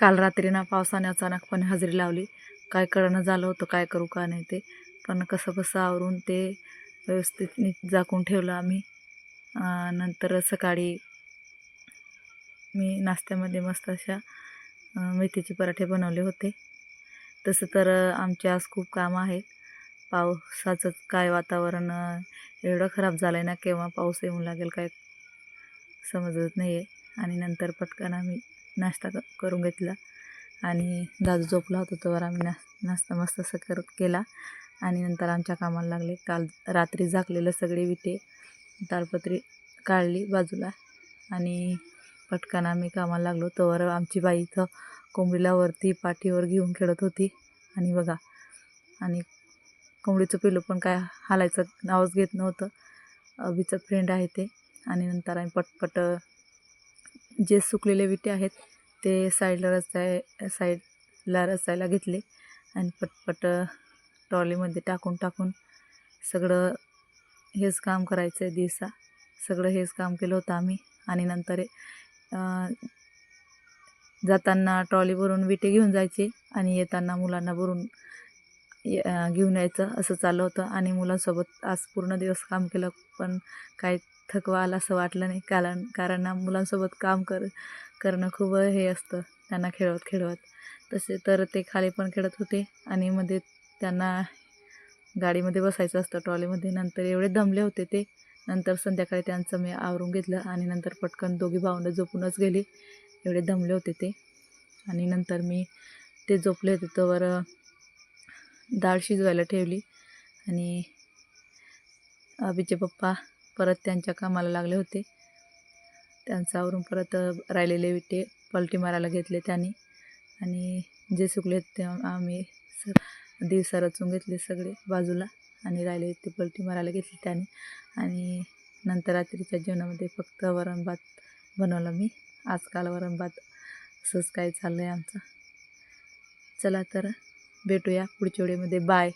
काल रात्री ना पावसाने अचानकपणे हजेरी लावली. काय कळेना झालं होतं काय करू का नाही ते. पण कसंबसं आवरून ते व्यवस्थित नीट झाकून ठेवलं आम्ही. नंतर सकाळी मी नाश्त्यामध्ये मस्त अशा मेथीचे पराठे बनवले होते. तसं तर आमचे आज खूप कामं आहेत. पावसाचंच काय वातावरण एवढं खराब झालं आहे ना, केव्हा पाऊस येऊन लागेल काय समजत नाही आहे. आणि नंतर पटकन आम्ही नाश्ता करून घेतला आणि दादू झोपला होता तोवर आम्ही नाश्ता मस्त असं केला आणि नंतर आमच्या कामाला लागले. काल रात्री झाकलेलं सगळे विटे ताडपत्री काढली बाजूला आणि पटकन आम्ही कामाला लागलो. तोवर आमची बाई इथं कोंबडीला वरती पाठीवर घेऊन खेळत होती. आणि बघा, आणि कोंबडीचं पिल्लू पण काय हालायचं नावच घेत नव्हतं. अभिचं फ्रेंड आहे ते. आणि नंतर आम्ही पटपट जे सुकलेले विटे आहेत ते साईडला रचायला घेतले आणि पटपट ट्रॉलीमध्ये टाकून सगळं हेच काम करायचं आहे दिवसा. सगळं हेच काम केलं होतं आम्ही. आणि नंतर जाताना ट्रॉलीवरून विटे घेऊन जायचे आणि येताना मुलांना भरून घेऊन यायचं असं चाललं होतं. आणि मुलांसोबत आज पूर्ण दिवस काम केलं पण काय थकवा आला असं वाटलं नाही. कारण मुलांसोबत काम करणं खूप हे असतं त्यांना खेळवत. तसे तर ते खाली पण खेळत होते आणि मध्ये त्यांना गाडीमध्ये बसायचं असतं ट्रॉलीमध्ये. नंतर एवढे दमले होते ते. नंतर संध्याकाळी त्यांचं मी आवरून घेतलं आणि नंतर पटकन दोघी भावंडं झोपूनच गेली. एवढे दमले होते ते. आणि नंतर मी ते झोपले होते तोवर डाळ शिजवायला ठेवली आणि अभिचे पप्पा परत त्यांच्या कामाला लागले होते. त्यांचं आवरून परत राहिलेले विटे पलटी मारायला घेतले त्यांनी. आणि जे सुकले ते आम्ही दिवसा रचून घेतले सगळे बाजूला आणि राहिले ते पलटी मारायला घेतले त्यांनी. आणि नंतर रात्रीच्या जेवणामध्ये फक्त वरण भात बनवला मी. आजकाल वरण भात असंच काय चाललं आहे आमचं. चला तर भेटूया पुढच्या व्हिडिओमध्ये. बाय.